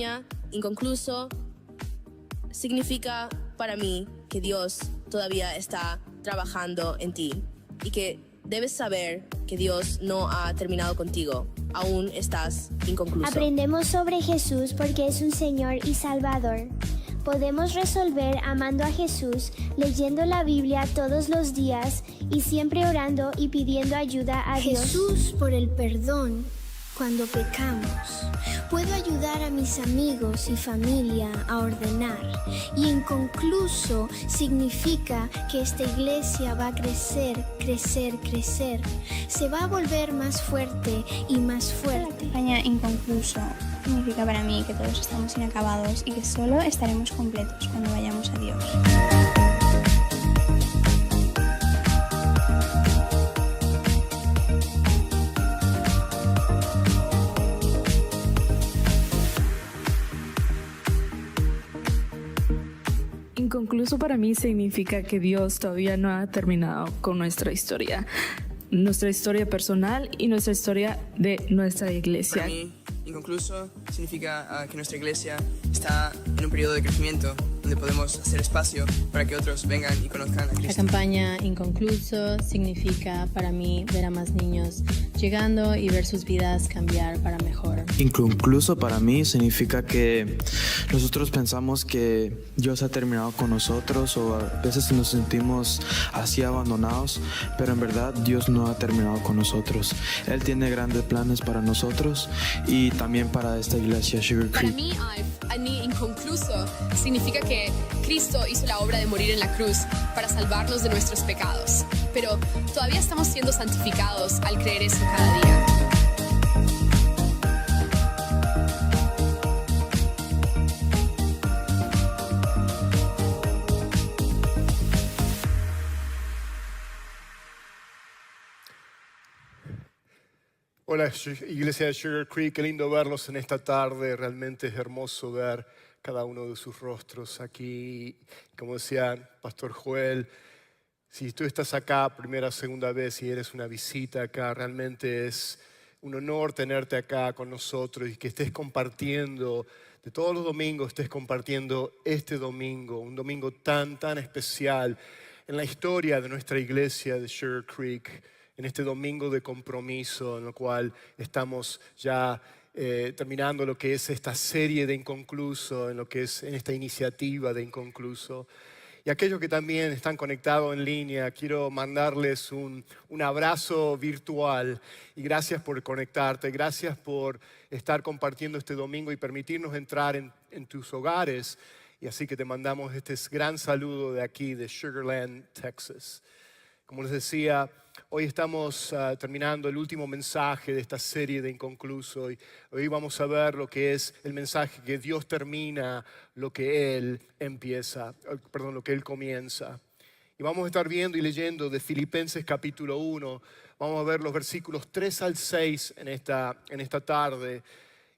campaña inconcluso significa para mí que Dios todavía está trabajando en ti y que debes saber que Dios no ha terminado contigo. Aún estás inconcluso. Aprendemos sobre Jesús porque es un Señor y Salvador. Podemos resolver amando a Jesús, leyendo la Biblia todos los días y siempre orando y pidiendo ayuda a Dios. Jesús por el perdón cuando pecamos. Puedo ayudar a mis amigos y familia a ordenar. Y inconcluso significa que esta iglesia va a crecer, crecer, crecer. Se va a volver más fuerte y más fuerte. Campaña inconcluso significa para mí que todos estamos inacabados y que solo estaremos completos cuando vayamos a Dios. Inconcluso para mí significa que Dios todavía no ha terminado con nuestra historia personal y nuestra historia de nuestra iglesia. Para mí, inconcluso significa que nuestra iglesia está en un periodo de crecimiento donde podemos hacer espacio para que otros vengan y conozcan a Cristo. La campaña inconcluso significa para mí ver a más niños llegando y ver sus vidas cambiar para mejor. Inconcluso para mí significa que nosotros pensamos que Dios ha terminado con nosotros o a veces nos sentimos así abandonados, pero en verdad Dios no ha terminado con nosotros. Él tiene grandes planes para nosotros y también para esta iglesia Sugar Creek. Para mí, inconcluso significa que Cristo hizo la obra de morir en la cruz para salvarnos de nuestros pecados, pero todavía estamos siendo santificados al creer eso cada día. Hola, iglesia de Sugar Creek, qué lindo verlos en esta tarde. Realmente es hermoso ver cada uno de sus rostros aquí. Como decía Pastor Joel, si tú estás acá primera o segunda vez y eres una visita acá, realmente es un honor tenerte acá con nosotros y que estés compartiendo, de todos los domingos estés compartiendo este domingo, un domingo tan especial en la historia de nuestra iglesia de Sugar Creek. En este domingo de compromiso en el cual estamos ya terminando lo que es esta serie de Inconcluso, en esta iniciativa de Inconcluso. Y aquellos que también están conectados en línea, quiero mandarles un abrazo virtual y gracias por conectarte, gracias por estar compartiendo este domingo y permitirnos entrar en tus hogares. Y así que te mandamos este gran saludo de aquí, de Sugar Land, Texas. Como les decía, hoy estamos terminando el último mensaje de esta serie de Inconcluso y hoy vamos a ver lo que es el mensaje que Dios termina, lo que Él lo que Él comienza. Y vamos a estar viendo y leyendo de Filipenses capítulo 1, vamos a ver los versículos 3 al 6 en esta tarde.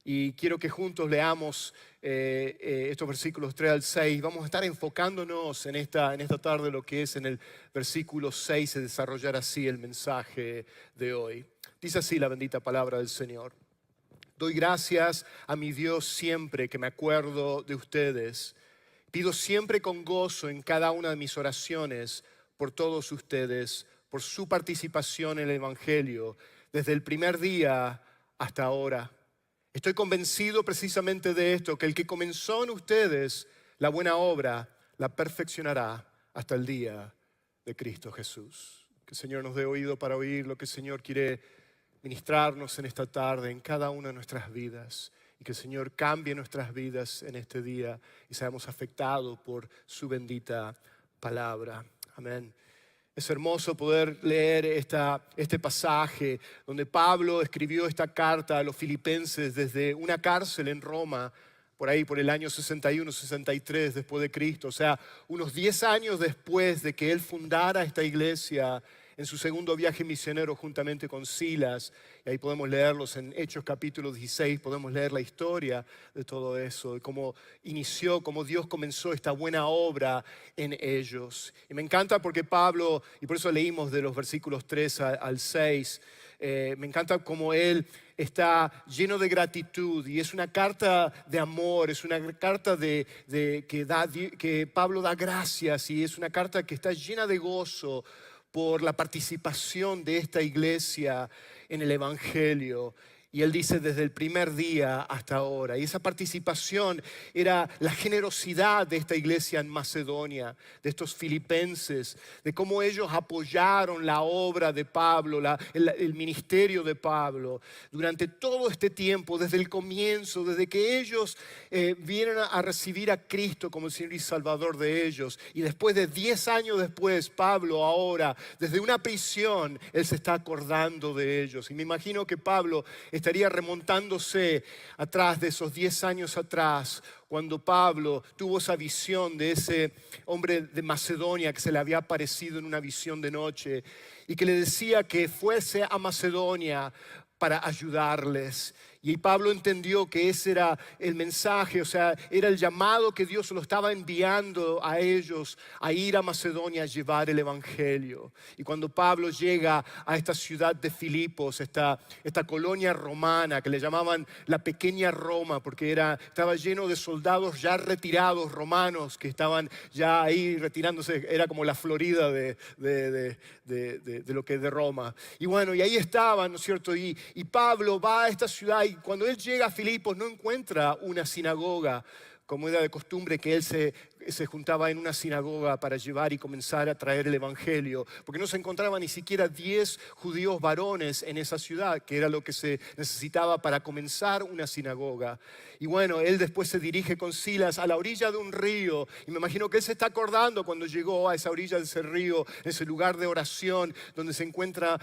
Y quiero que juntos leamos estos versículos 3 al 6. Vamos a estar enfocándonos en esta tarde lo que es en el versículo 6, se desarrollar así el mensaje de hoy. Dice así la bendita palabra del Señor. Doy gracias a mi Dios siempre que me acuerdo de ustedes. Pido siempre con gozo en cada una de mis oraciones por todos ustedes, por su participación en el Evangelio, desde el primer día hasta ahora. Estoy convencido precisamente de esto, que el que comenzó en ustedes la buena obra, la perfeccionará hasta el día de Cristo Jesús. Que el Señor nos dé oído para oír lo que el Señor quiere ministrarnos en esta tarde, en cada una de nuestras vidas. Y que el Señor cambie nuestras vidas en este día y seamos afectados por su bendita palabra. Amén. Es hermoso poder leer este pasaje donde Pablo escribió esta carta a los filipenses desde una cárcel en Roma, por ahí por el año 61, 63 después de Cristo. O sea, unos 10 años después de que él fundara esta iglesia en su segundo viaje misionero juntamente con Silas. Y ahí podemos leerlos en Hechos capítulo 16, podemos leer la historia de todo eso, de cómo inició, cómo Dios comenzó esta buena obra en ellos. Y me encanta porque Pablo, y por eso leímos de los versículos 3 al 6, Me encanta cómo él está lleno de gratitud y es una carta de amor, es una carta que Pablo da gracias y es una carta que está llena de gozo por la participación de esta iglesia en el Evangelio. Y él dice desde el primer día hasta ahora. Y esa participación era la generosidad de esta iglesia en Macedonia, de estos filipenses, de cómo ellos apoyaron la obra de Pablo, el ministerio de Pablo. Durante todo este tiempo, desde el comienzo, desde que ellos vienen a recibir a Cristo como el Señor y Salvador de ellos. Y después de 10 años después, Pablo ahora, desde una prisión, él se está acordando de ellos. Y me imagino que Pablo estaría remontándose atrás de esos 10 años atrás, cuando Pablo tuvo esa visión de ese hombre de Macedonia que se le había aparecido en una visión de noche y que le decía que fuese a Macedonia para ayudarles. Y Pablo entendió que ese era el mensaje, o sea, era el llamado que Dios lo estaba enviando a ellos a ir a Macedonia a llevar el Evangelio. Y cuando Pablo llega a esta ciudad de Filipos, esta colonia romana que le llamaban la pequeña Roma, porque estaba lleno de soldados ya retirados romanos que estaban ya ahí retirándose, era como la Florida de lo que es de Roma. Y bueno, y ahí estaban, ¿no es cierto? Y Pablo va a esta ciudad y cuando él llega a Filipos no encuentra una sinagoga, como era de costumbre que él se juntaba en una sinagoga para llevar y comenzar a traer el Evangelio, porque no se encontraban ni siquiera 10 judíos varones en esa ciudad, que era lo que se necesitaba para comenzar una sinagoga. Y bueno, él después se dirige con Silas a la orilla de un río, y me imagino que él se está acordando cuando llegó a esa orilla de ese río, en ese lugar de oración, donde se encontraba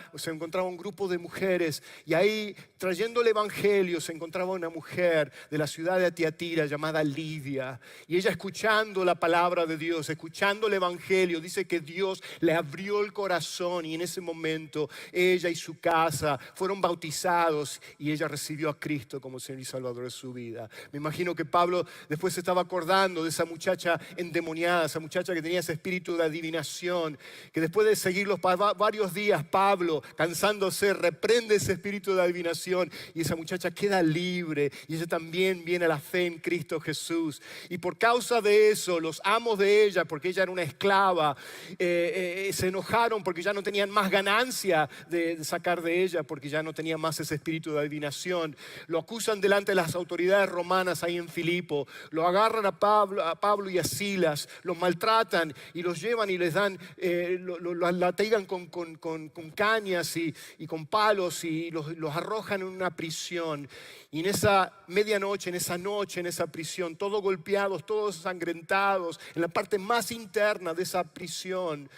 un grupo de mujeres, y ahí trayendo el Evangelio se encontraba una mujer de la ciudad de Tiatira llamada Lidia, y ella escuchando la palabra de Dios, escuchando el Evangelio, dice que Dios le abrió el corazón y en ese momento ella y su casa fueron bautizados y ella recibió a Cristo como Señor y Salvador de su vida. Me imagino que Pablo después se estaba acordando de esa muchacha endemoniada, esa muchacha que tenía ese espíritu de adivinación, que después de seguirlos varios días, Pablo, cansándose, reprende ese espíritu de adivinación y esa muchacha queda libre y ella también viene a la fe en Cristo Jesús. Y por causa de eso, los amos de ella, porque ella era una esclava, se enojaron porque ya no tenían más ganancia de sacar de ella, porque ya no tenía más ese espíritu de adivinación. Lo acusan delante de las autoridades romanas ahí en Filipo, lo agarran a Pablo y a Silas, los maltratan y los llevan y les dan, los latigan con cañas y con palos y los arrojan en una prisión. Y en esa medianoche, en esa prisión, todos golpeados, todos ensangrentados, en la parte más interna de esa prisión,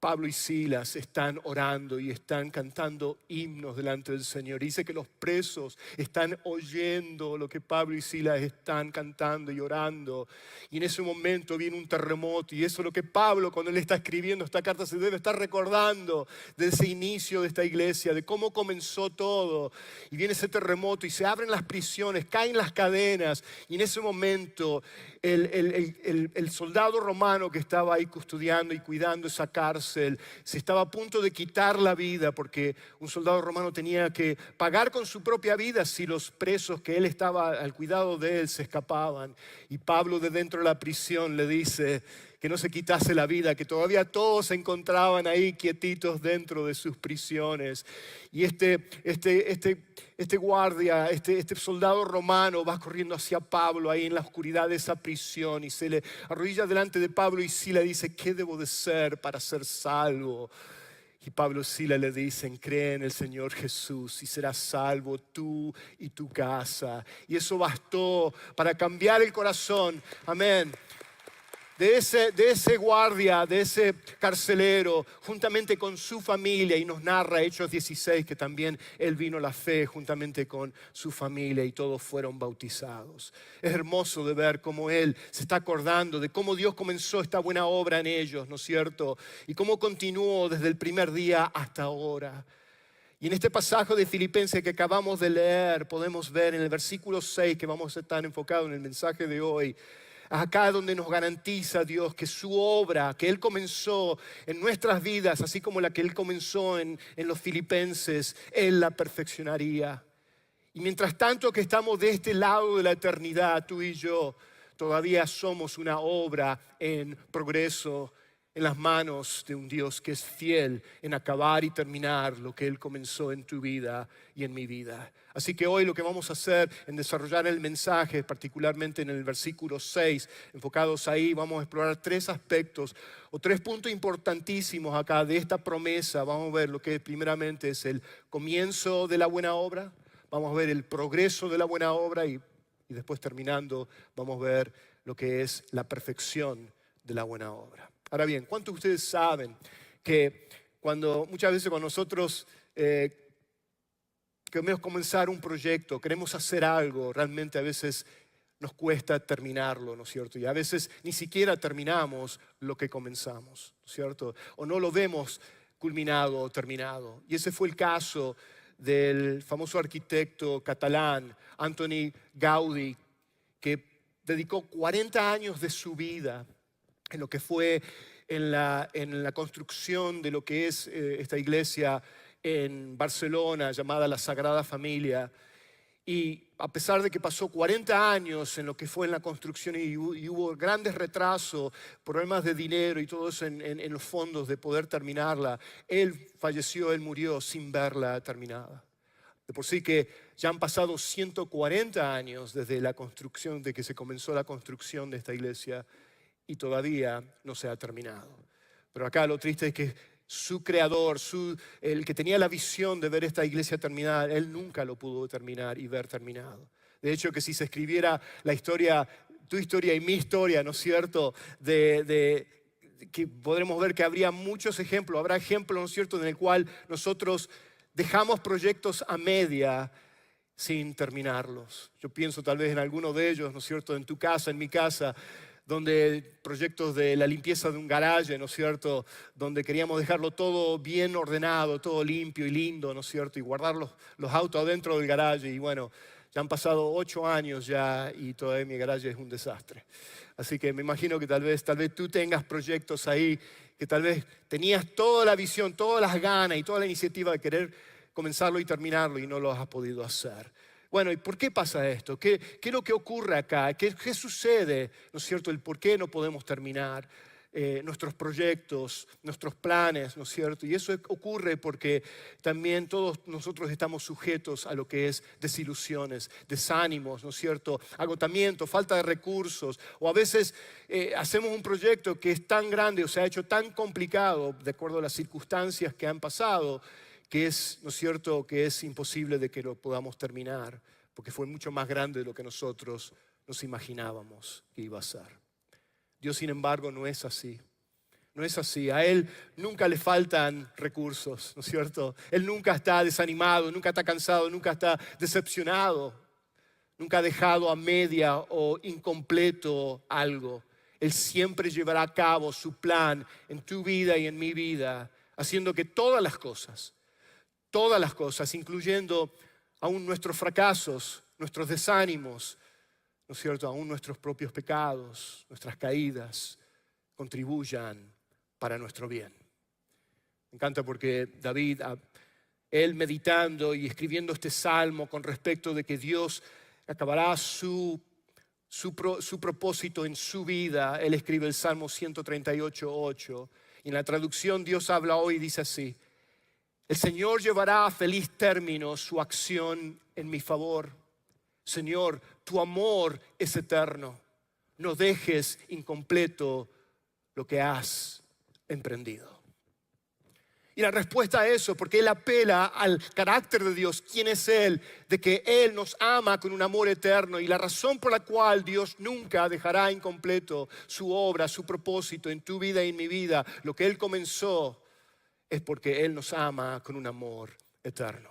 Pablo y Silas están orando y están cantando himnos delante del Señor. Dice que los presos están oyendo lo que Pablo y Silas están cantando y orando. Y en ese momento viene un terremoto. Y eso es lo que Pablo, cuando él está escribiendo esta carta, se debe estar recordando de ese inicio de esta iglesia, de cómo comenzó todo. Y viene ese terremoto y se abren las prisiones, caen las cadenas. Y en ese momento el soldado romano que estaba ahí custodiando y cuidando esa cárcel se estaba a punto de quitar la vida, porque un soldado romano tenía que pagar con su propia vida si los presos que él estaba al cuidado de él se escapaban. Y Pablo, de dentro de la prisión, le dice que no se quitase la vida, que todavía todos se encontraban ahí quietitos dentro de sus prisiones. Y este guardia, este soldado romano va corriendo hacia Pablo ahí en la oscuridad de esa prisión y se le arrodilla delante de Pablo y Silas dice: ¿qué debo de ser para ser salvo? Y Pablo y Silas le dicen: cree en el Señor Jesús y serás salvo tú y tu casa. Y eso bastó para cambiar el corazón, amén, de ese guardia, de ese carcelero, juntamente con su familia. Y nos narra Hechos 16 que también él vino a la fe juntamente con su familia y todos fueron bautizados. Es hermoso de ver cómo él se está acordando de cómo Dios comenzó esta buena obra en ellos, ¿no es cierto? Y cómo continuó desde el primer día hasta ahora. Y en este pasaje de Filipenses que acabamos de leer, podemos ver en el versículo 6, que vamos a estar enfocados en el mensaje de hoy, acá donde nos garantiza Dios que su obra que Él comenzó en nuestras vidas, así como la que Él comenzó en los filipenses, Él la perfeccionaría. Y mientras tanto que estamos de este lado de la eternidad, tú y yo, todavía somos una obra en progreso en las manos de un Dios que es fiel en acabar y terminar lo que Él comenzó en tu vida y en mi vida. Así que hoy lo que vamos a hacer en desarrollar el mensaje, particularmente en el versículo 6, enfocados ahí, vamos a explorar 3 aspectos o 3 puntos importantísimos acá de esta promesa. Vamos a ver lo que primeramente es el comienzo de la buena obra, vamos a ver el progreso de la buena obra y después terminando vamos a ver lo que es la perfección de la buena obra. Ahora bien, ¿cuántos de ustedes saben que muchas veces cuando nosotros queremos comenzar un proyecto, queremos hacer algo, realmente a veces nos cuesta terminarlo, ¿no es cierto? Y a veces ni siquiera terminamos lo que comenzamos, ¿no es cierto? O no lo vemos culminado o terminado. Y ese fue el caso del famoso arquitecto catalán Antoni Gaudí, que dedicó 40 años de su vida en lo que fue en la construcción de lo que es esta iglesia en Barcelona llamada la Sagrada Familia. Y a pesar de que pasó 40 años en lo que fue en la construcción y hubo grandes retrasos, problemas de dinero y todo eso en los fondos de poder terminarla, él falleció, él murió sin verla terminada. De por sí que ya han pasado 140 años desde la construcción, de que se comenzó la construcción de esta iglesia, y todavía no se ha terminado. Pero acá lo triste es que su creador, el que tenía la visión de ver esta iglesia terminada, él nunca lo pudo terminar y ver terminado. De hecho, que si se escribiera la historia, tu historia y mi historia, ¿no es cierto?, que podremos ver que habría muchos ejemplos, habrá ejemplos, ¿no es cierto?, en el cual nosotros dejamos proyectos a media sin terminarlos. Yo pienso tal vez en alguno de ellos, ¿no es cierto?, en tu casa, en mi casa, donde proyectos de la limpieza de un garaje, ¿no es cierto?, donde queríamos dejarlo todo bien ordenado, todo limpio y lindo, ¿no es cierto?, y guardar los autos adentro del garaje. Y bueno, ya han pasado 8 años ya y todavía mi garaje es un desastre. Así que me imagino que tal vez tú tengas proyectos ahí que tal vez tenías toda la visión, todas las ganas y toda la iniciativa de querer comenzarlo y terminarlo y no lo has podido hacer. Bueno, ¿y por qué pasa esto? ¿Qué es lo que ocurre acá? ¿Qué sucede? ¿No es cierto? El por qué no podemos terminar nuestros proyectos, nuestros planes, ¿no es cierto? Y eso ocurre porque también todos nosotros estamos sujetos a lo que es desilusiones, desánimos, ¿no es cierto? Agotamiento, falta de recursos. O a veces hacemos un proyecto que es tan grande o se ha hecho tan complicado, de acuerdo a las circunstancias que han pasado, que es, ¿no es cierto?, que es imposible de que lo podamos terminar, porque fue mucho más grande de lo que nosotros nos imaginábamos que iba a ser. Dios, sin embargo, no es así. No es así. A Él nunca le faltan recursos, ¿no es cierto? Él nunca está desanimado, nunca está cansado, nunca está decepcionado, nunca ha dejado a media o incompleto algo. Él siempre llevará a cabo su plan en tu vida y en mi vida, haciendo que todas las cosas, incluyendo aún nuestros fracasos, nuestros desánimos, ¿no es cierto?, aún nuestros propios pecados, nuestras caídas, contribuyan para nuestro bien. Me encanta porque David, él meditando y escribiendo este salmo con respecto de que Dios acabará su propósito en su vida, él escribe el Salmo 138:8, y en la traducción Dios habla hoy y dice así: el Señor llevará a feliz término su acción en mi favor. Señor, tu amor es eterno. No dejes incompleto lo que has emprendido. Y la respuesta a eso, porque Él apela al carácter de Dios, quién es Él, de que Él nos ama con un amor eterno. Y la razón por la cual Dios nunca dejará incompleto su obra, su propósito en tu vida y en mi vida, lo que Él comenzó, es porque Él nos ama con un amor eterno.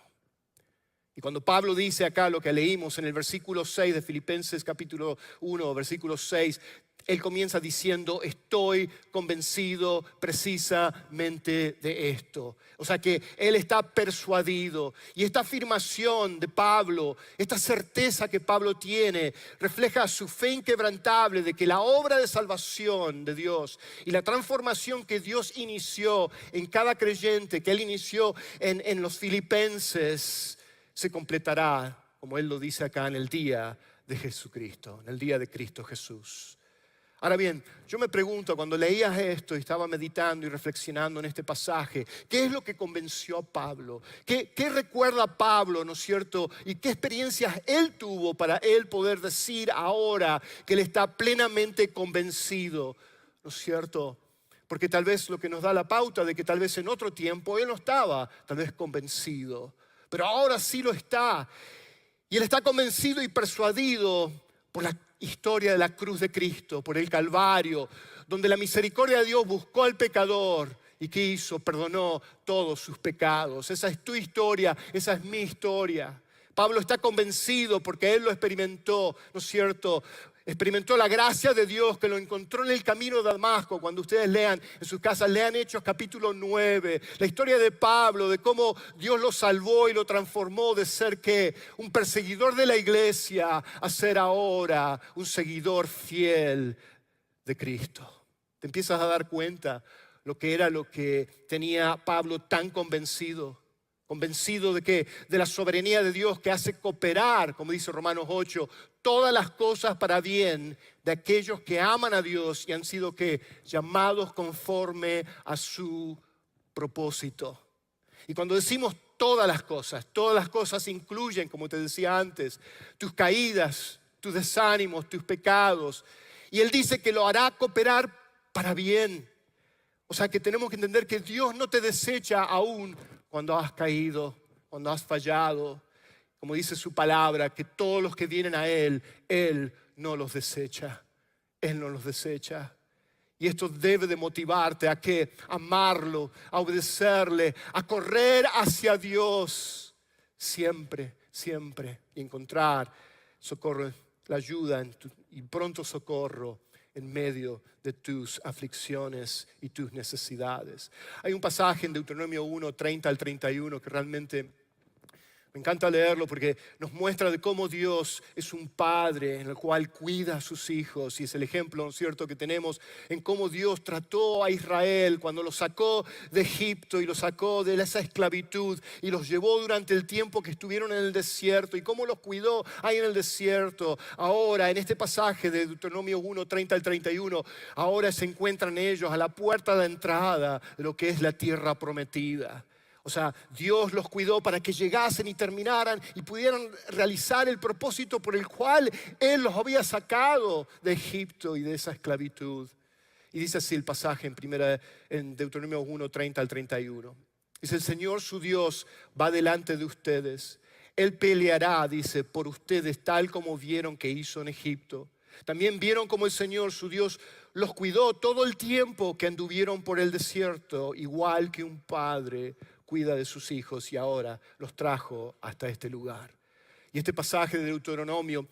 Y cuando Pablo dice acá lo que leímos en el versículo 6 de Filipenses capítulo 1, versículo 6, él comienza diciendo, estoy convencido precisamente de esto. O sea que él está persuadido. Y esta afirmación de Pablo, esta certeza que Pablo tiene, refleja su fe inquebrantable de que la obra de salvación de Dios y la transformación que Dios inició en cada creyente, que él inició en los filipenses, se completará, como él lo dice acá, en el día de Jesucristo, en el día de Cristo Jesús. Ahora bien, yo me pregunto, cuando leías esto y estaba meditando y reflexionando en este pasaje, ¿qué es lo que convenció a Pablo? ¿Qué recuerda Pablo, no es cierto? ¿Y qué experiencias él tuvo para él poder decir ahora que él está plenamente convencido, no es cierto? Porque tal vez lo que nos da la pauta de que tal vez en otro tiempo él no estaba tal vez convencido, pero ahora sí lo está. Y él está convencido y persuadido por la historia de la cruz de Cristo, por el Calvario, donde la misericordia de Dios buscó al pecador y ¿qué hizo? Perdonó todos sus pecados. Esa es tu historia, esa es mi historia. Pablo está convencido porque él lo experimentó, ¿no es cierto? Experimentó la gracia de Dios que lo encontró en el camino de Damasco. Cuando ustedes lean en sus casas, lean Hechos capítulo 9, la historia de Pablo, de cómo Dios lo salvó y lo transformó de ser ¿qué? Un perseguidor de la iglesia a ser ahora un seguidor fiel de Cristo. Te empiezas a dar cuenta lo que era lo que tenía Pablo tan convencido. Convencido de que de la soberanía de Dios que hace cooperar, como dice Romanos 8, todas las cosas para bien de aquellos que aman a Dios y han sido ¿qué? Llamados conforme a su propósito. Y cuando decimos todas las cosas incluyen, como te decía antes, tus caídas, tus desánimos, tus pecados. Y Él dice que lo hará cooperar para bien. O sea que tenemos que entender que Dios no te desecha aún cuando has caído, cuando has fallado. Como dice su palabra, que todos los que vienen a Él, Él no los desecha. Él no los desecha. Y esto debe de motivarte a que amarlo, a obedecerle, a correr hacia Dios. Siempre, siempre. Y encontrar socorro, la ayuda y pronto socorro en medio de tus aflicciones y tus necesidades. Hay un pasaje en Deuteronomio 1, 30 al 31 que realmente me encanta leerlo porque nos muestra de cómo Dios es un padre en el cual cuida a sus hijos. Y es el ejemplo, ¿no es cierto?, que tenemos en cómo Dios trató a Israel cuando los sacó de Egipto y los sacó de esa esclavitud y los llevó durante el tiempo que estuvieron en el desierto y cómo los cuidó ahí en el desierto. Ahora, en este pasaje de Deuteronomio 1, 30 al 31, ahora se encuentran ellos a la puerta de entrada de lo que es la tierra prometida. O sea, Dios los cuidó para que llegasen y terminaran y pudieran realizar el propósito por el cual Él los había sacado de Egipto y de esa esclavitud. Y dice así el pasaje en Deuteronomio 1, 30 al 31. Dice, el Señor su Dios va delante de ustedes. Él peleará, dice, por ustedes tal como vieron que hizo en Egipto. También vieron como el Señor su Dios los cuidó todo el tiempo que anduvieron por el desierto, igual que un padre cuida de sus hijos y ahora los trajo hasta este lugar. Y este pasaje de Deuteronomio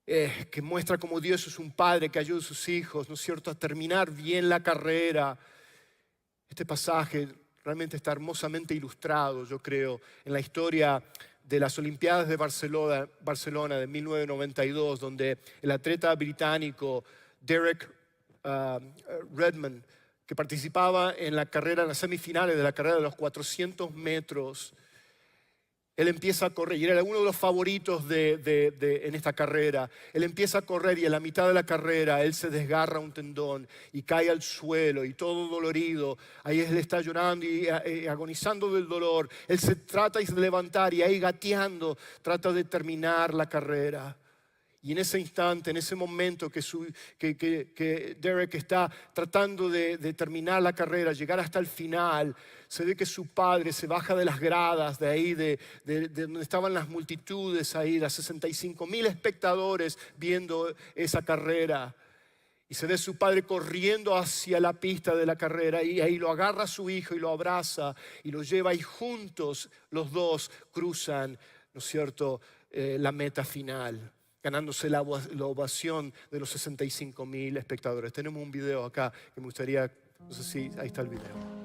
que muestra cómo Dios es un padre que ayuda a sus hijos, ¿no es cierto?, a terminar bien la carrera. Este pasaje realmente está hermosamente ilustrado, yo creo, en la historia de las Olimpiadas de Barcelona de 1992, donde el atleta británico Derek Redmond, que participaba en la carrera, en las semifinales de la carrera de los 400 metros, él empieza a correr, y era uno de los favoritos en esta carrera. Él empieza a correr y en la mitad de la carrera él se desgarra un tendón y cae al suelo y todo dolorido. Ahí él está llorando y agonizando del dolor. Él se trata de levantar y ahí gateando trata de terminar la carrera. Y en ese instante, en ese momento que Derek está tratando de terminar la carrera, llegar hasta el final, se ve que su padre se baja de las gradas de ahí, de donde estaban las multitudes ahí, las 65,000 espectadores viendo esa carrera. Y se ve su padre corriendo hacia la pista de la carrera y ahí lo agarra a su hijo y lo abraza y lo lleva y juntos los dos cruzan, ¿no es cierto?, la meta final. ganándose la ovación de los 65,000 espectadores. Tenemos un video acá que me gustaría, no sé si ahí está el video.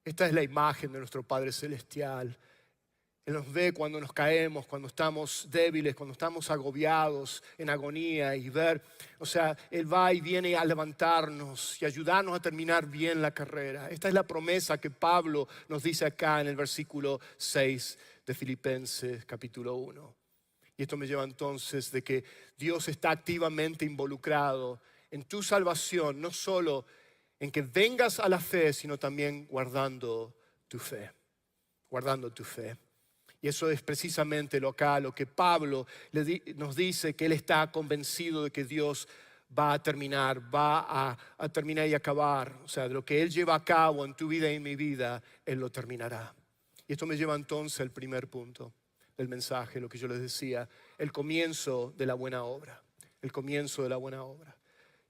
Esta es la imagen de nuestro Padre Celestial. Él nos ve cuando nos caemos, cuando estamos débiles, cuando estamos agobiados, en agonía y ver, Él va y viene a levantarnos y ayudarnos a terminar bien la carrera. Esta es la promesa que Pablo nos dice acá en el versículo 6 de Filipenses capítulo 1. Y esto me lleva entonces de que Dios está activamente involucrado en tu salvación, no solo en que vengas a la fe, sino también guardando tu fe. Guardando tu fe. Y eso es precisamente lo que Pablo nos dice, que él está convencido de que Dios va a terminar y acabar. O sea, de lo que Él lleva a cabo en tu vida y en mi vida, Él lo terminará. Y esto me lleva entonces al primer punto del mensaje, lo que yo les decía, el comienzo de la buena obra. El comienzo de la buena obra.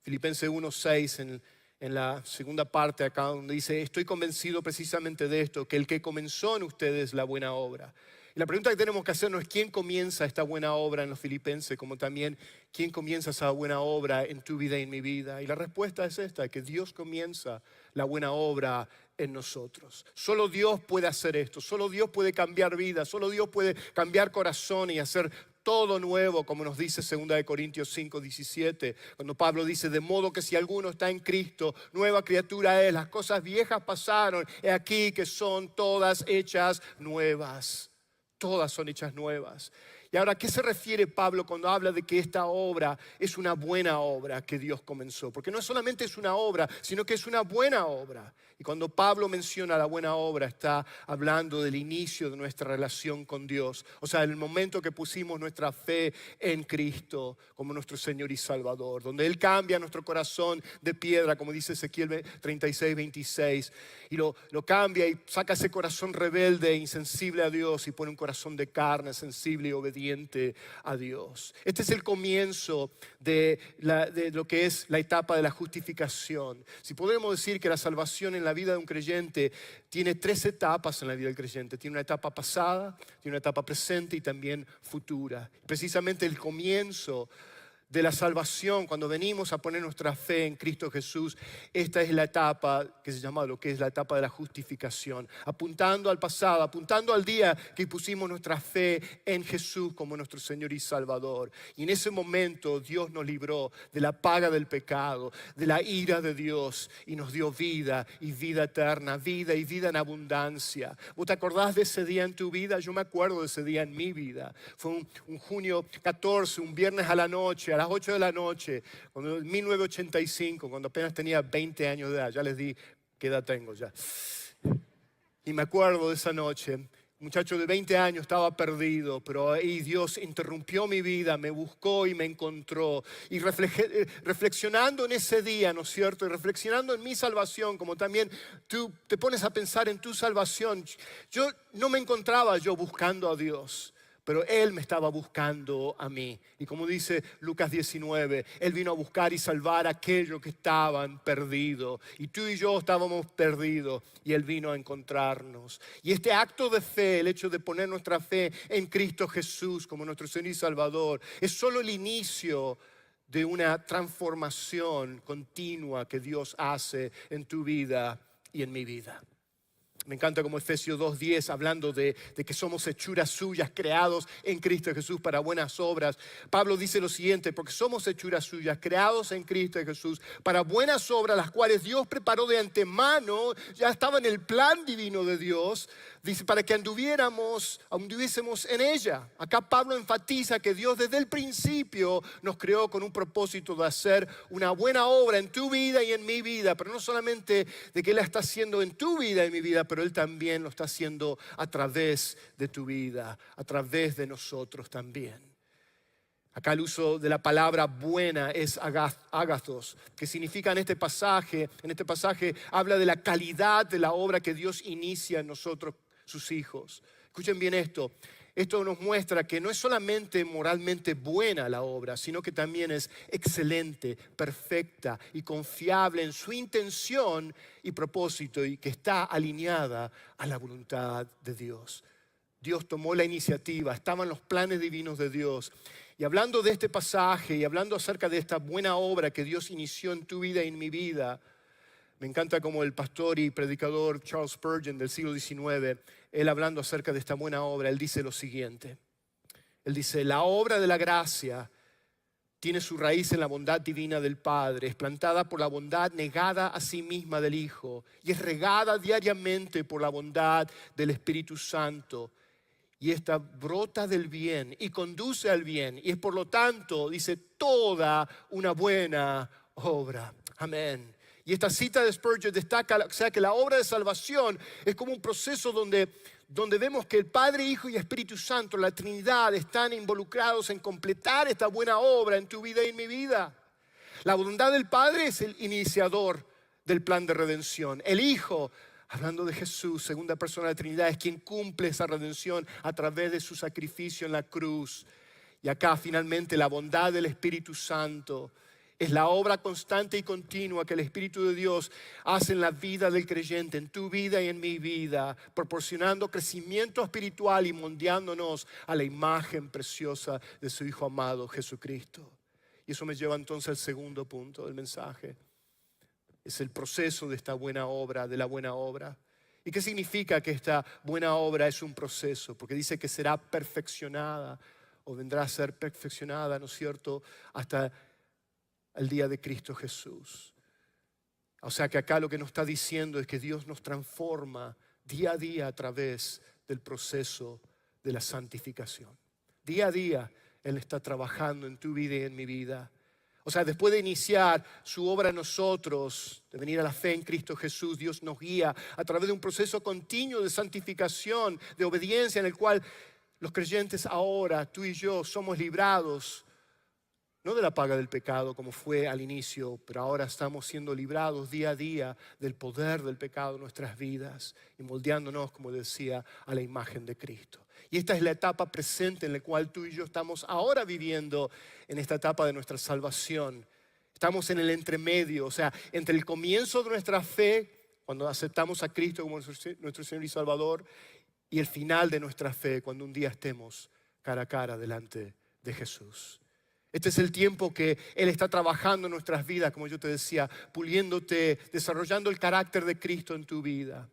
Filipenses 1:6 en la segunda parte acá donde dice, estoy convencido precisamente de esto, que el que comenzó en ustedes la buena obra. Y la pregunta que tenemos que hacernos es quién comienza esta buena obra en los filipenses, como también quién comienza esa buena obra en tu vida y en mi vida. Y la respuesta es esta, que Dios comienza la buena obra en nosotros. Solo Dios puede hacer esto, solo Dios puede cambiar vidas, solo Dios puede cambiar corazones y hacer todo nuevo, como nos dice 2 Corintios 5:17, cuando Pablo dice, de modo que si alguno está en Cristo, nueva criatura es, las cosas viejas pasaron, he aquí que son todas hechas nuevas. Todas son hechas nuevas. Y ahora, ¿a qué se refiere Pablo cuando habla de que esta obra es una buena obra que Dios comenzó? Porque no solamente es una obra, sino que es una buena obra. Y cuando Pablo menciona la buena obra, está hablando del inicio de nuestra relación con Dios. O sea, el momento que pusimos nuestra fe en Cristo como nuestro Señor y Salvador. Donde Él cambia nuestro corazón de piedra, como dice Ezequiel 36:26. Y lo cambia y saca ese corazón rebelde e insensible a Dios y pone un corazón de carne, sensible y obediente a Dios. Este es el comienzo de lo que es la etapa de la justificación. Si podemos decir que la salvación en la vida de un creyente tiene 3 etapas en la vida del creyente. Tiene una etapa pasada, tiene una etapa presente y también futura. Precisamente el comienzo de la salvación, cuando venimos a poner nuestra fe en Cristo Jesús, esta es la etapa que se llama lo que es la etapa de la justificación, apuntando al pasado, apuntando al día que pusimos nuestra fe en Jesús como nuestro Señor y Salvador. Y en ese momento Dios nos libró de la paga del pecado, de la ira de Dios, y nos dio vida y vida eterna, vida y vida en abundancia. ¿Vos te acordás de ese día en tu vida? Yo me acuerdo de ese día en mi vida. Fue un junio 14, un viernes a la noche, a las 8 de la noche, en 1985, cuando apenas tenía 20 años de edad. Ya les di qué edad tengo ya. Y me acuerdo de esa noche. Un muchacho de 20 años estaba perdido, pero ahí Dios interrumpió mi vida, me buscó y me encontró. Y reflexionando en ese día, ¿no es cierto? Y reflexionando en mi salvación, como también tú te pones a pensar en tu salvación. Yo no me encontraba buscando a Dios. pero Él me estaba buscando a mí. Y como dice Lucas 19, Él vino a buscar y salvar a aquellos que estaban perdidos. Y tú y yo estábamos perdidos y Él vino a encontrarnos. Y este acto de fe, el hecho de poner nuestra fe en Cristo Jesús como nuestro Señor y Salvador, es solo el inicio de una transformación continua que Dios hace en tu vida y en mi vida. Me encanta como Efesios 2:10, hablando de que somos hechuras suyas, creados en Cristo Jesús para buenas obras. Pablo dice lo siguiente: porque somos hechuras suyas, creados en Cristo Jesús para buenas obras, las cuales Dios preparó de antemano, ya estaba en el plan divino de Dios, dice, para que anduviésemos en ella. Acá Pablo enfatiza que Dios desde el principio nos creó con un propósito de hacer una buena obra en tu vida y en mi vida, pero no solamente de que Él la está haciendo en tu vida y en mi vida, pero Él también lo está haciendo a través de tu vida, a través de nosotros también. Acá el uso de la palabra buena es agathos, que significa en este pasaje habla de la calidad de la obra que Dios inicia en nosotros, sus hijos. Escuchen bien esto. Esto nos muestra que no es solamente moralmente buena la obra, sino que también es excelente, perfecta y confiable en su intención y propósito, y que está alineada a la voluntad de Dios. Dios tomó la iniciativa, estaban los planes divinos de Dios. Y hablando de este pasaje y hablando acerca de esta buena obra que Dios inició en tu vida y en mi vida, me encanta como el pastor y predicador Charles Spurgeon del siglo XIX, él hablando acerca de esta buena obra, él dice lo siguiente. Él dice: la obra de la gracia tiene su raíz en la bondad divina del Padre, es plantada por la bondad negada a sí misma del Hijo y es regada diariamente por la bondad del Espíritu Santo. Y esta brota del bien y conduce al bien y es por lo tanto, dice, toda una buena obra. Amén. Y esta cita de Spurgeon destaca, o sea, que la obra de salvación es como un proceso donde vemos que el Padre, Hijo y Espíritu Santo, la Trinidad, están involucrados en completar esta buena obra en tu vida y en mi vida. La voluntad del Padre es el iniciador del plan de redención. El Hijo, hablando de Jesús, segunda persona de la Trinidad, es quien cumple esa redención a través de su sacrificio en la cruz. Y acá finalmente la bondad del Espíritu Santo es la obra constante y continua que el Espíritu de Dios hace en la vida del creyente, en tu vida y en mi vida, proporcionando crecimiento espiritual y moldeándonos a la imagen preciosa de su Hijo amado, Jesucristo. Y eso me lleva entonces al segundo punto del mensaje. Es el proceso de esta buena obra, de la buena obra. ¿Y qué significa que esta buena obra es un proceso? Porque dice que será perfeccionada o vendrá a ser perfeccionada, ¿no es cierto?, hasta el día de Cristo Jesús. O sea que acá lo que nos está diciendo es que Dios nos transforma día a día a través del proceso de la santificación. Día a día Él está trabajando en tu vida y en mi vida. O sea, después de iniciar su obra en nosotros, de venir a la fe en Cristo Jesús, Dios nos guía a través de un proceso continuo de santificación, de obediencia, en el cual los creyentes ahora, tú y yo, somos librados no de la paga del pecado como fue al inicio, pero ahora estamos siendo librados día a día del poder del pecado en nuestras vidas y moldeándonos, como decía, a la imagen de Cristo. Y esta es la etapa presente en la cual tú y yo estamos ahora viviendo, en esta etapa de nuestra salvación. Estamos en el entremedio, o sea, entre el comienzo de nuestra fe, cuando aceptamos a Cristo como nuestro Señor y Salvador, y el final de nuestra fe, cuando un día estemos cara a cara delante de Jesús. Este es el tiempo que Él está trabajando en nuestras vidas, como yo te decía, puliéndote, desarrollando el carácter de Cristo en tu vida.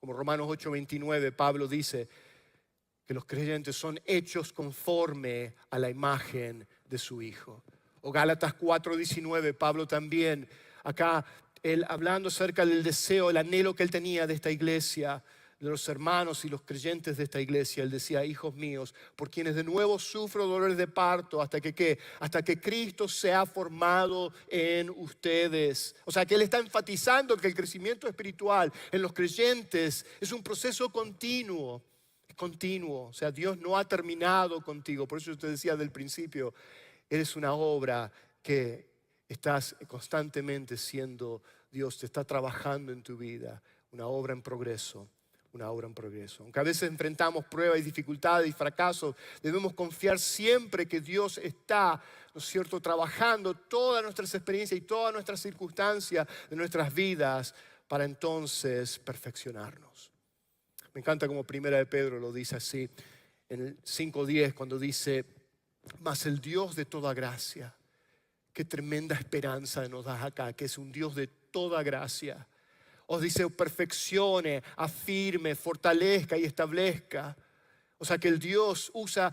Como Romanos 8:29, Pablo dice que los creyentes son hechos conforme a la imagen de su Hijo. O Gálatas 4:19, Pablo también, acá él hablando acerca del deseo, el anhelo que él tenía de esta iglesia, de los hermanos y los creyentes de esta iglesia. Él decía: hijos míos, por quienes de nuevo sufro dolores de parto, hasta que Cristo sea formado en ustedes. O sea que él está enfatizando que el crecimiento espiritual en los creyentes es un proceso continuo. O sea, Dios no ha terminado contigo. Por eso yo te decía del principio, eres una obra que estás constantemente siendo, Dios te está trabajando en tu vida, una obra en progreso. una obra en progreso. Aunque a veces enfrentamos pruebas y dificultades y fracasos, debemos confiar siempre que Dios está, ¿no es cierto?, trabajando todas nuestras experiencias y todas nuestras circunstancias de nuestras vidas para entonces perfeccionarnos. Me encanta como Primera de Pedro lo dice así, en el 5:10, cuando dice, mas el Dios de toda gracia, qué tremenda esperanza nos das acá, que es un Dios de toda gracia. Os dice, perfeccione, afirme, fortalezca y establezca. O sea que Dios usa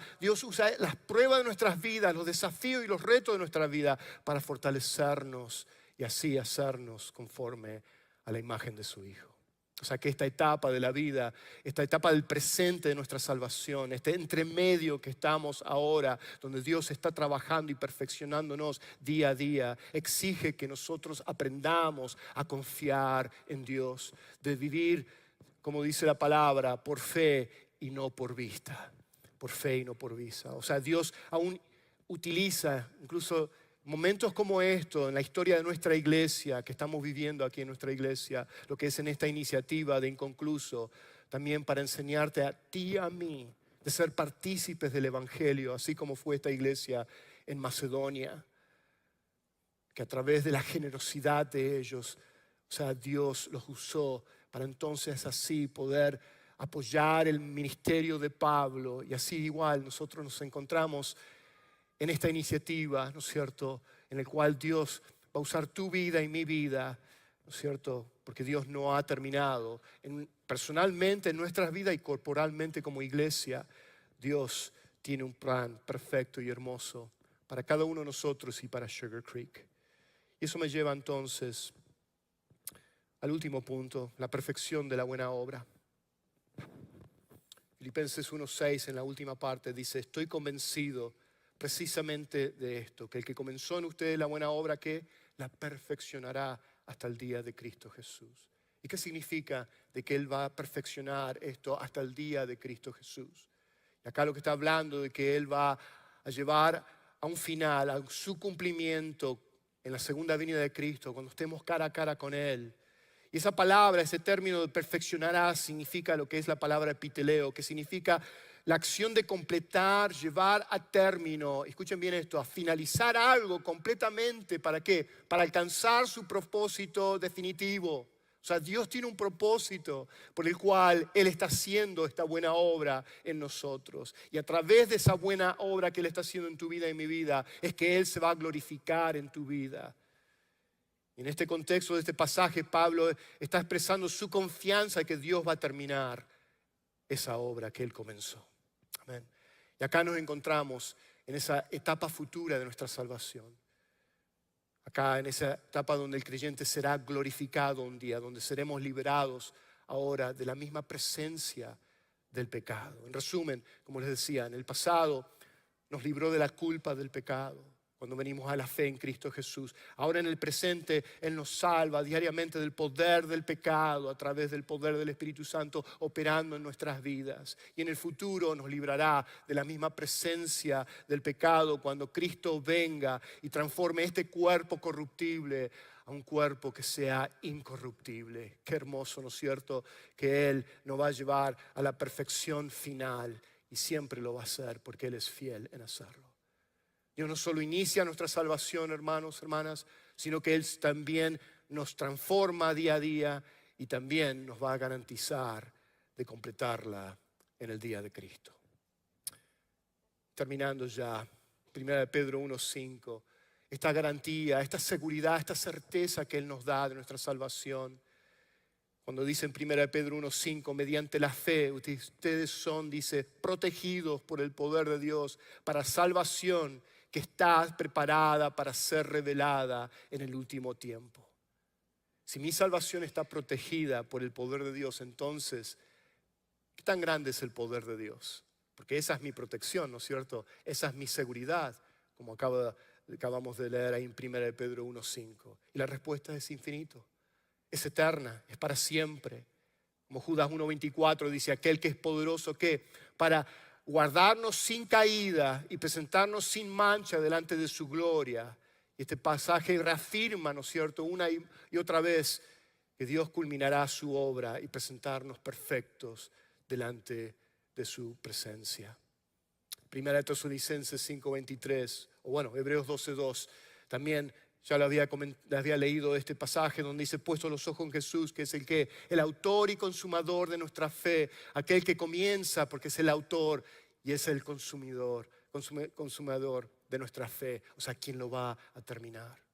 las pruebas de nuestras vidas, los desafíos y los retos de nuestra vida para fortalecernos y así hacernos conforme a la imagen de su Hijo. O sea que esta etapa de la vida, esta etapa del presente de nuestra salvación, este entremedio que estamos ahora, donde Dios está trabajando y perfeccionándonos día a día, exige que nosotros aprendamos a confiar en Dios, de vivir, como dice la palabra, por fe y no por vista. Por fe y no por vista. O sea, Dios aún utiliza incluso momentos como estos en la historia de nuestra iglesia, que estamos viviendo aquí en nuestra iglesia, lo que es en esta iniciativa de Inconcluso, también para enseñarte a ti y a mí de ser partícipes del Evangelio, así como fue esta iglesia en Macedonia, que a través de la generosidad de ellos, o sea, Dios los usó para entonces así poder apoyar el ministerio de Pablo, y así igual nosotros nos encontramos en esta iniciativa, ¿no es cierto?, en el cual Dios va a usar tu vida y mi vida, ¿no es cierto?, porque Dios no ha terminado. Personalmente en nuestras vidas y corporalmente como iglesia, Dios tiene un plan perfecto y hermoso para cada uno de nosotros y para Sugar Creek. Y eso me lleva entonces al último punto, la perfección de la buena obra. Filipenses 1:6 en la última parte dice, estoy convencido precisamente de esto, que el que comenzó en ustedes la buena obra, que la perfeccionará hasta el día de Cristo Jesús. ¿Y qué significa de que Él va a perfeccionar esto hasta el día de Cristo Jesús? Y acá lo que está hablando de que Él va a llevar a un final, a su cumplimiento en la segunda venida de Cristo, cuando estemos cara a cara con Él. Y esa palabra, ese término de perfeccionará, significa lo que es la palabra epiteleo, que significa la acción de completar, llevar a término, escuchen bien esto, a finalizar algo completamente. ¿Para qué? Para alcanzar su propósito definitivo. O sea, Dios tiene un propósito por el cual Él está haciendo esta buena obra en nosotros. Y a través de esa buena obra que Él está haciendo en tu vida y en mi vida, es que Él se va a glorificar en tu vida. Y en este contexto de este pasaje, Pablo está expresando su confianza en que Dios va a terminar esa obra que Él comenzó. Amén. Y acá nos encontramos en esa etapa futura de nuestra salvación. Acá en esa etapa donde el creyente será glorificado un día, donde seremos liberados ahora de la misma presencia del pecado. En resumen, como les decía, en el pasado nos libró de la culpa del pecado cuando venimos a la fe en Cristo Jesús. Ahora en el presente Él nos salva diariamente del poder del pecado a través del poder del Espíritu Santo operando en nuestras vidas. Y en el futuro nos librará de la misma presencia del pecado cuando Cristo venga y transforme este cuerpo corruptible a un cuerpo que sea incorruptible. Qué hermoso, ¿no es cierto?, que Él nos va a llevar a la perfección final y siempre lo va a hacer porque Él es fiel en hacerlo. Dios no solo inicia nuestra salvación, hermanos, hermanas, sino que Él también nos transforma día a día y también nos va a garantizar de completarla en el día de Cristo. Terminando ya, 1 Pedro 1:5, esta garantía, esta seguridad, esta certeza que Él nos da de nuestra salvación. Cuando dice en 1 Pedro 1:5, mediante la fe, ustedes son, dice, protegidos por el poder de Dios para salvación que está preparada para ser revelada en el último tiempo. Si mi salvación está protegida por el poder de Dios, entonces, ¿qué tan grande es el poder de Dios? Porque esa es mi protección, ¿no es cierto? Esa es mi seguridad, como acabamos de leer ahí en 1 Pedro 1:5. Y la respuesta es infinito, es eterna, es para siempre. Como Judas 1:24 dice, aquel que es poderoso, ¿qué? Para guardarnos sin caída y presentarnos sin mancha delante de su gloria. Y este pasaje reafirma, ¿no es cierto?, una y otra vez que Dios culminará su obra y presentarnos perfectos delante de su presencia. Primera de Tesalonicenses 5:23, o bueno, Hebreos 12:2, también ya lo había leído este pasaje donde dice: puesto los ojos en Jesús, que es el autor y consumador de nuestra fe, aquel que comienza, porque es el autor y es el consumador de nuestra fe, o sea, quien lo va a terminar.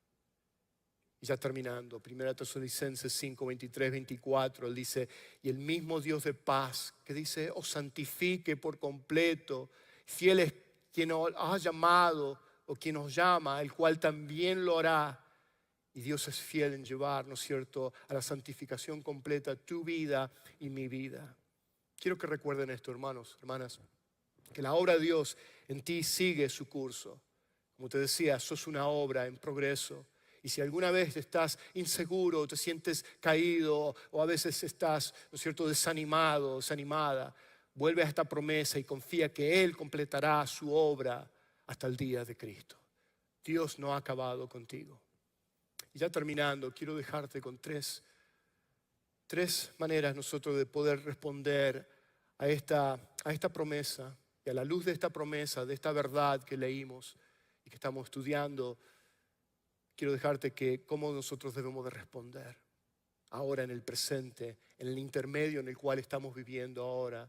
Y ya terminando, 1 Tesalonicenses 5:23, 24, él dice: y el mismo Dios de paz, que dice, os santifique por completo, fiel es quien os ha llamado o quien os llama, el cual también lo hará. Y Dios es fiel en llevar, ¿no es cierto?, a la santificación completa tu vida y mi vida. Quiero que recuerden esto, hermanos, hermanas, que la obra de Dios en ti sigue su curso. Como te decía, sos una obra en progreso. Y si alguna vez estás inseguro, te sientes caído o a veces estás, ¿no es cierto?, desanimado, desanimada, vuelve a esta promesa y confía que Él completará su obra hasta el día de Cristo. Dios no ha acabado contigo. Y ya terminando, quiero dejarte con tres maneras nosotros de poder responder a esta promesa. Y a la luz de esta promesa, de esta verdad que leímos y que estamos estudiando, quiero dejarte que cómo nosotros debemos de responder ahora en el presente, en el intermedio en el cual estamos viviendo ahora.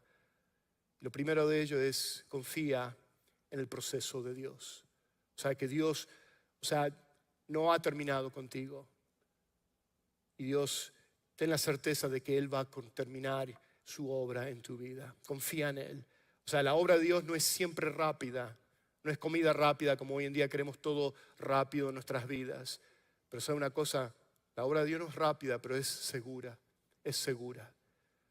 Lo primero de ello es: confía en el proceso de Dios. O sea, que Dios, no ha terminado contigo. Y Dios, ten la certeza de que Él va a terminar su obra en tu vida. Confía en Él. O sea, la obra de Dios no es siempre rápida. No es comida rápida como hoy en día queremos todo rápido en nuestras vidas. Pero ¿sabe una cosa? La obra de Dios no es rápida, pero es segura. Es segura.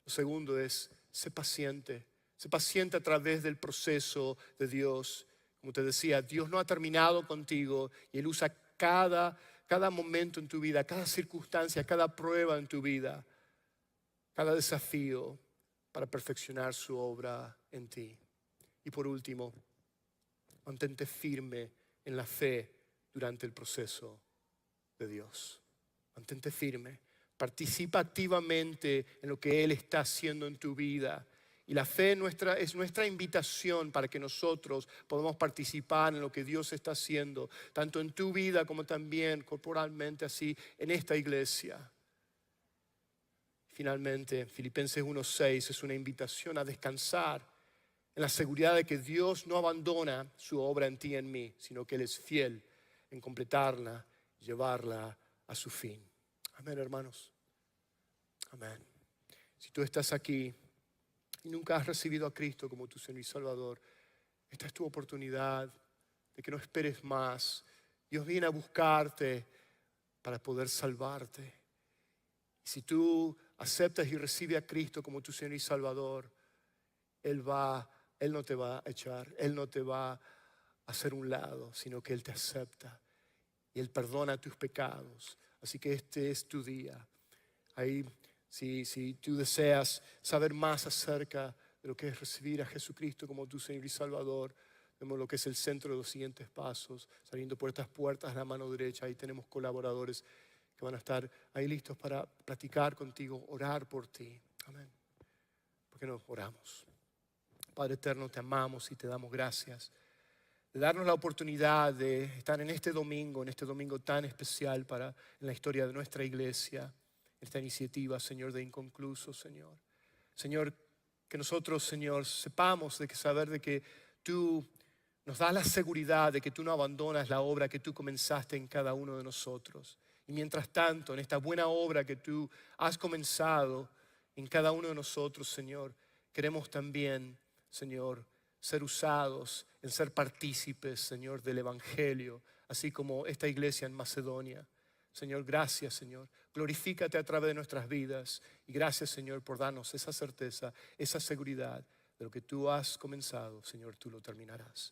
Lo segundo es: sé paciente. Sé paciente a través del proceso de Dios. Como te decía, Dios no ha terminado contigo y Él usa cada momento en tu vida, cada circunstancia, cada prueba en tu vida, cada desafío para perfeccionar su obra en ti. Y por último, mantente firme en la fe durante el proceso de Dios. Mantente firme. Participa activamente en lo que Él está haciendo en tu vida. Y la fe es nuestra invitación para que nosotros podamos participar en lo que Dios está haciendo, tanto en tu vida como también corporalmente, así en esta iglesia. Finalmente, Filipenses 1:6 es una invitación a descansar en la seguridad de que Dios no abandona su obra en ti y en mí, sino que Él es fiel en completarla y llevarla a su fin. Amén, hermanos. Amén. Si tú estás aquí y nunca has recibido a Cristo como tu Señor y Salvador, esta es tu oportunidad de que no esperes más. Dios viene a buscarte para poder salvarte. Y si tú aceptas y recibes a Cristo como tu Señor y Salvador, Él no te va a echar, Él no te va a hacer un lado, sino que Él te acepta y Él perdona tus pecados. Así que este es tu día. Ahí, si tú deseas saber más acerca de lo que es recibir a Jesucristo como tu Señor y Salvador, vemos lo que es el centro de los siguientes pasos. Saliendo por estas puertas a la mano derecha, ahí tenemos colaboradores que van a estar ahí listos para platicar contigo, orar por ti. Amén. ¿Por qué no oramos? Padre eterno, te amamos y te damos gracias de darnos la oportunidad de estar en este domingo tan especial en la historia de nuestra iglesia, esta iniciativa, Señor, de Inconclusos, Señor. Señor, que nosotros, Señor, sepamos saber de que tú nos das la seguridad de que tú no abandonas la obra que tú comenzaste en cada uno de nosotros. Y mientras tanto, en esta buena obra que tú has comenzado en cada uno de nosotros, Señor, queremos también, Señor, ser usados en ser partícipes, Señor, del Evangelio, así como esta iglesia en Macedonia. Señor, gracias, Señor. Glorifícate a través de nuestras vidas. Y gracias, Señor, por darnos esa certeza, esa seguridad de lo que tú has comenzado, Señor, tú lo terminarás.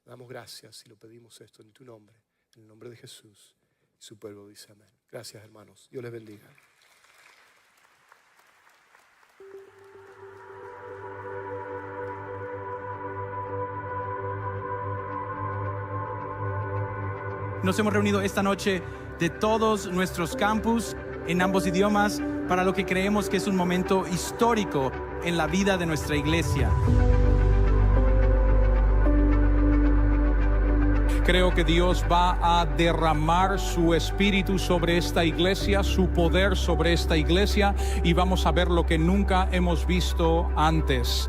Te damos gracias y lo pedimos esto en tu nombre, en el nombre de Jesús. Y su pueblo dice amén. Gracias, hermanos. Dios les bendiga. Nos hemos reunido esta noche de todos nuestros campus en ambos idiomas para lo que creemos que es un momento histórico en la vida de nuestra iglesia. Creo que Dios va a derramar su espíritu sobre esta iglesia, su poder sobre esta iglesia, y vamos a ver lo que nunca hemos visto antes.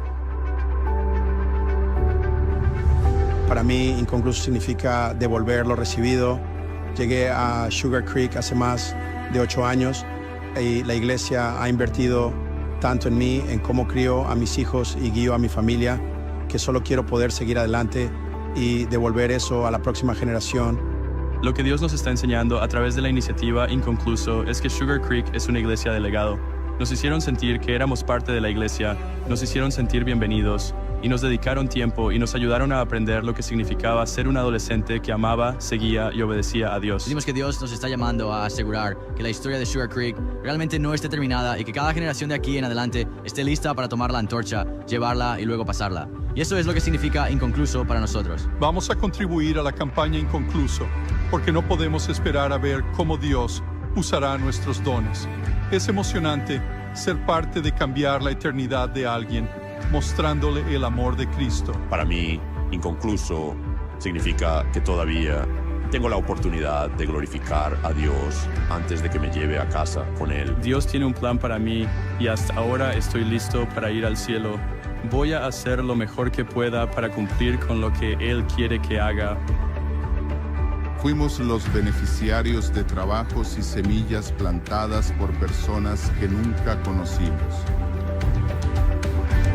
Para mí, inconcluso significa devolver lo recibido. Llegué a Sugar Creek hace más de 8 años y la iglesia ha invertido tanto en mí, en cómo crío a mis hijos y guío a mi familia, que solo quiero poder seguir adelante y devolver eso a la próxima generación. Lo que Dios nos está enseñando a través de la iniciativa Inconcluso es que Sugar Creek es una iglesia de legado. Nos hicieron sentir que éramos parte de la iglesia, nos hicieron sentir bienvenidos y nos dedicaron tiempo y nos ayudaron a aprender lo que significaba ser un adolescente que amaba, seguía y obedecía a Dios. Sentimos que Dios nos está llamando a asegurar que la historia de Sugar Creek realmente no esté terminada y que cada generación de aquí en adelante esté lista para tomar la antorcha, llevarla y luego pasarla. Y eso es lo que significa Inconcluso para nosotros. Vamos a contribuir a la campaña Inconcluso, porque no podemos esperar a ver cómo Dios usará nuestros dones. Es emocionante ser parte de cambiar la eternidad de alguien, mostrándole el amor de Cristo. Para mí, Inconcluso significa que todavía tengo la oportunidad de glorificar a Dios antes de que me lleve a casa con Él. Dios tiene un plan para mí y hasta ahora estoy listo para ir al cielo. Voy a hacer lo mejor que pueda para cumplir con lo que Él quiere que haga. Fuimos los beneficiarios de trabajos y semillas plantadas por personas que nunca conocimos.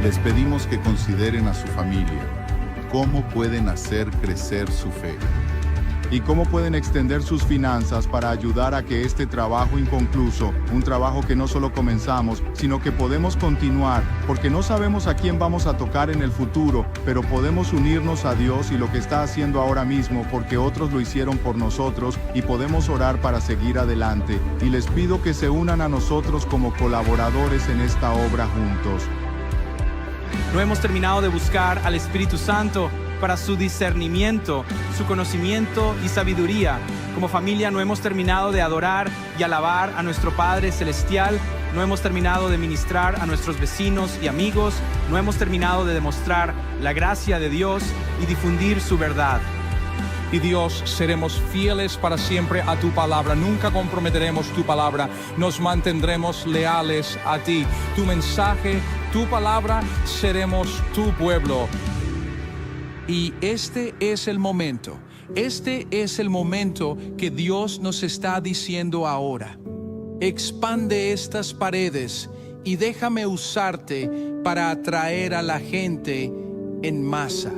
Les pedimos que consideren a su familia, cómo pueden hacer crecer su fe y cómo pueden extender sus finanzas para ayudar a que este trabajo inconcluso, un trabajo que no solo comenzamos, sino que podemos continuar, porque no sabemos a quién vamos a tocar en el futuro, pero podemos unirnos a Dios y lo que está haciendo ahora mismo, porque otros lo hicieron por nosotros y podemos orar para seguir adelante. Y les pido que se unan a nosotros como colaboradores en esta obra juntos. No hemos terminado de buscar al Espíritu Santo para su discernimiento, su conocimiento y sabiduría. Como familia no hemos terminado de adorar y alabar a nuestro Padre Celestial, no hemos terminado de ministrar a nuestros vecinos y amigos, no hemos terminado de demostrar la gracia de Dios y difundir su verdad. Y Dios, seremos fieles para siempre a tu palabra, nunca comprometeremos tu palabra, nos mantendremos leales a ti. Tu mensaje, tu palabra, seremos tu pueblo. Y este es el momento que Dios nos está diciendo ahora. Expande estas paredes y déjame usarte para atraer a la gente en masa.